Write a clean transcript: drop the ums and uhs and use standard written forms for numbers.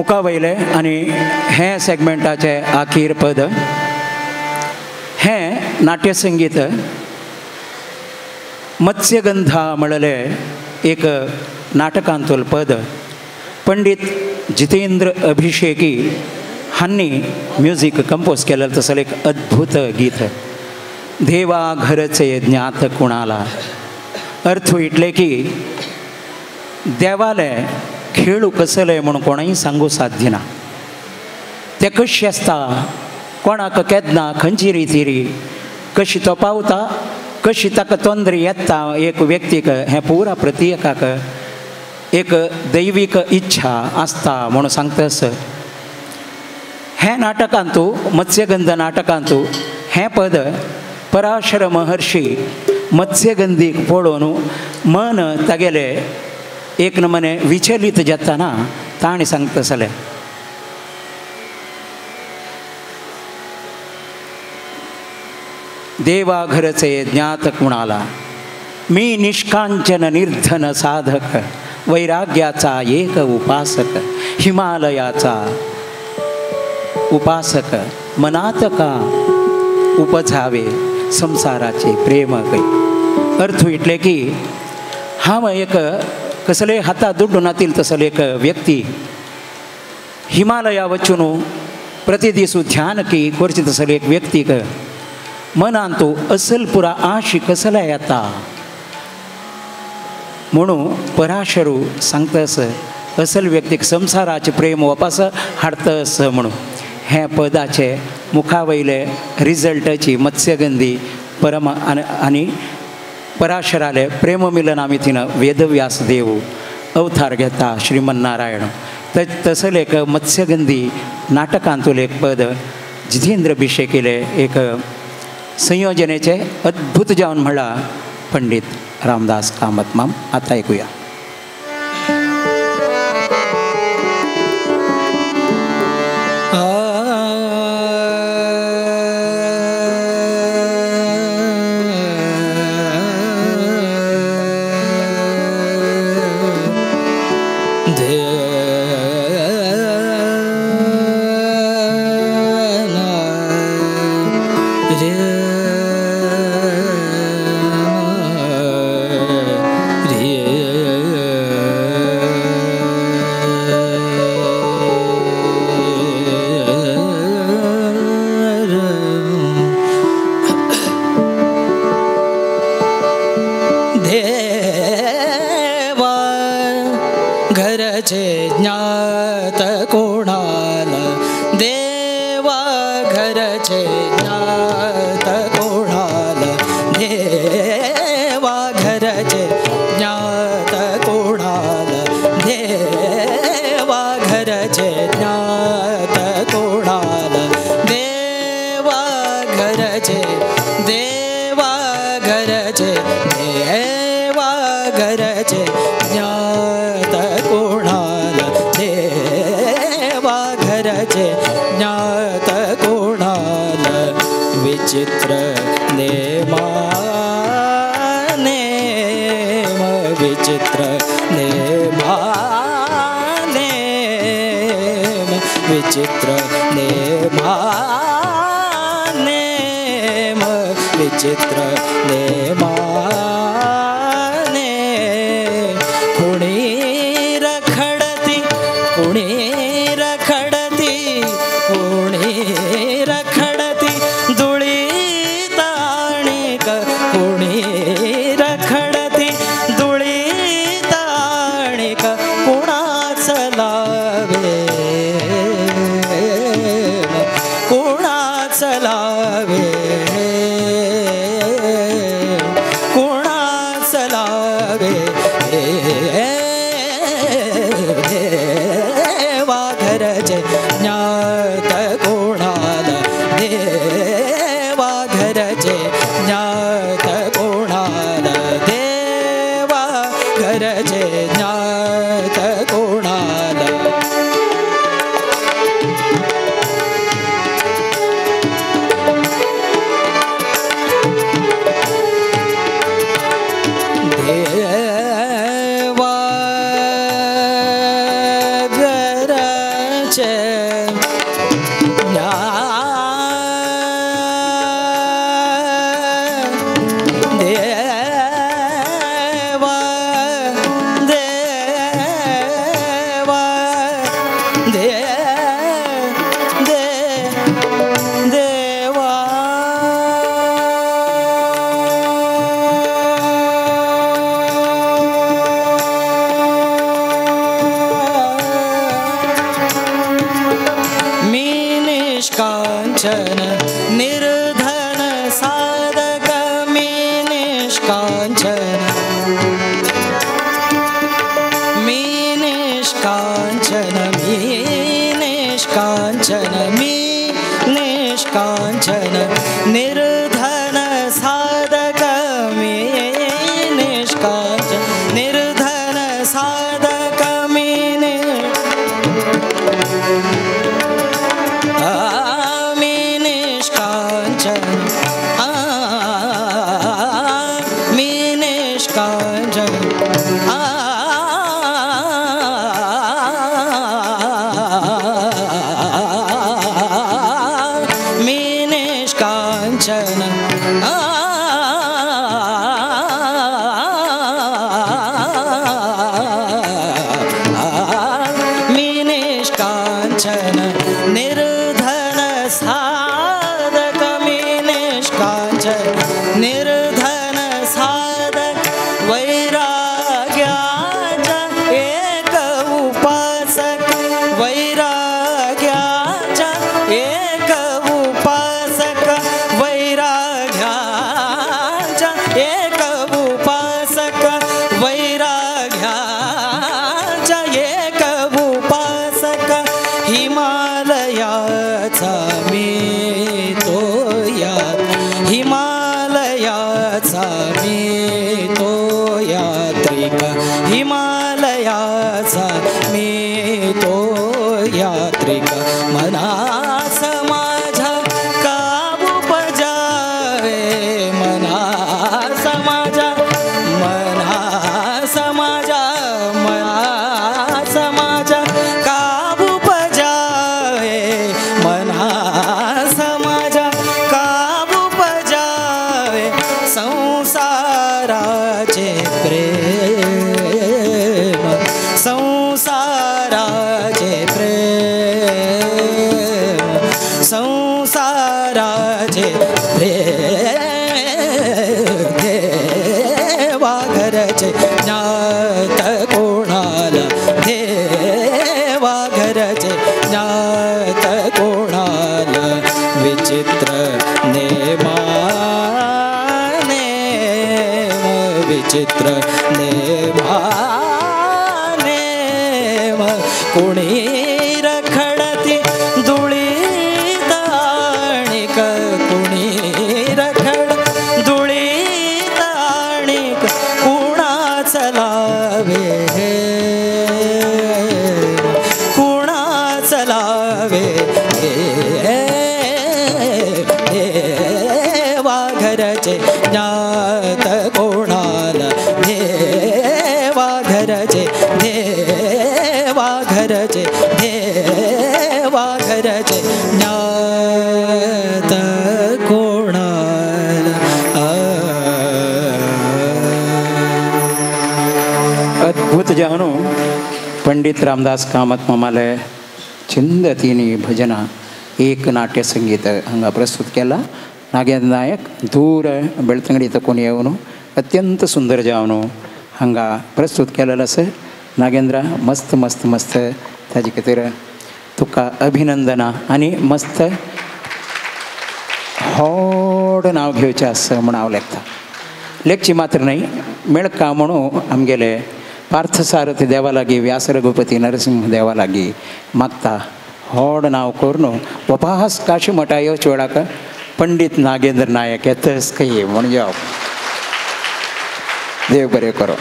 मुखावयले आनी हे सेगमेंटाचे आखीर पद हे नाट्यसंगीत मत्स्यगंधा म्हणले एक नाटकांतूल पद पंडित जितेंद्र अभिषेकी हांनी म्युझिक कंपोज केलेलं तसलं एक अद्भुत गीत देवा घरचे ज्ञात कुणाला अर्थ इतले की देवाले खेळू कसले म्हणून कोणाही सांगू साध्य ना ते कशी आसता कोणाक केदना खंयची रितीरी कशी तो पावता कशी ताका तोंदरी येता एक व्यक्तीक हे पुरा प्रत्येकाक एक दैवीक इच्छा आसता म्हणून सांगतास हे नाटकांतू मत्स्यगंध नाटकांतू हे पद पराशर महर्षी मत्स्यगंधीक पळोवन मन तागेले एक नमने विचलित जाताना ताणी सांगतसले देवा घरचे ज्ञात कुणाला मी निष्कांचन निर्धन साधक वैराग्याचा एक उपासक हिमालयाचा उपासक मनात का उपजावे संसाराचे प्रेम कै अर्थ इतले की हांव एक कसले हाता दुड्डू नातील तसले एक व्यक्ती हिमालया वचून प्रतिदिसू ध्यान की करची तसले एक व्यक्तीक मनान तो असल पुरा आशी कसल्या येता म्हणून पराशरू सांगतस असल व्यक्तीक संसाराचे प्रेम वापस हाडतस म्हणून हे पदाचे मुखावयले रिजल्टाची मत्स्यगंधी परम आनी पराशराले प्रेममिलन आमी थिन वेदव्यास देव अवतार घेता श्रीमन्नारायण तसले एक मत्स्यगंधी नाटकांतूल एक पद जितेंद्र अभिषेकीले एक संयोजनेचे अद्भुत जावन म्हणला पंडित रामदास कामत माम आता ऐकूया विचित्र नेम विचित्र नेम विचित्र नेम विचित्र नेम कुणी रखडती कुणी रखडती कुणी रखडती धुळी ताणिक कुणी रखडती धुळी ताणिक कुणाच लावे कुणाच लावे कुणाच लावे देवा घरचे ज्ञात कोणाला देवा घरचे ज्ञात कोणाला देवा घरचे ज्ञात कोणाला देवा घर निष्कांचन मी निष्कांचन मी निष्कांचन निर्धन साधक मी निष्कांचन निर्धन साधक मी मी निष्कांचन मी निष्कांचन मी निष्कांचन मी निष्कांचन निर्धन साधक मी निष्कांचन निर्धन साधक वैराग्याचा एक उपासक वैराग्याचा एक उपासक वैराग्याचा एक उपासक वैराग्याचा एक उपासक हिमालयाचा मी तो हिमालयाचा मी तो यात्रिक हिमालयाचा मी तो यात्रिक मनास माझ्या काबू बजावे मनास माझ्या मनास माझ्या मनास माझ्या काबू बजावे मनास माझ्या काबू बजावे संसाराचे प्रेम संसाराचे प्रेम संसाराचे प्रेम देवा घरचे ज्ञात कोणाला देवा घरचे ज्ञात कोणाला विचित्र नेमाने विचित्र नेमाने कुणी रखडती धुळीत आणिक कुणी रखड धुळीत आणिक कुणाच लावे कुणाच लावे देवा घरचे ज्ञात कोणाला देवा घरचे देवा घरचे देवा घरचे ज्ञात कोणाला अद्भुत जाणू पंडित रामदास कामत ममालय चिंदतीनी भजना एक नाट्य संगीत हांगा प्रस्तुत केला नागेंद्र नायक दूर बेळतंगडी तकून येवन अत्यंत सुंदर जावन हांगा प्रस्तुत केलेलो आसा नागेंद्र मस्त मस्त मस्त ताजे खातीर तुका अभिनंदना आनी मस्त व्हड नांव घेवचें आसा म्हूण हांव लेखता लेखची मात्र न्हय मेळका म्हणून आमगेले पार्थसारथी देवा लागीं व्यास रघुपती नरसिंह देवा लागीं मागता व्हड नांव करून वपास काशी मठा येवच वेळाक पंडित नागेंद्र नायक येतच खंय म्हणून देव बरें करो.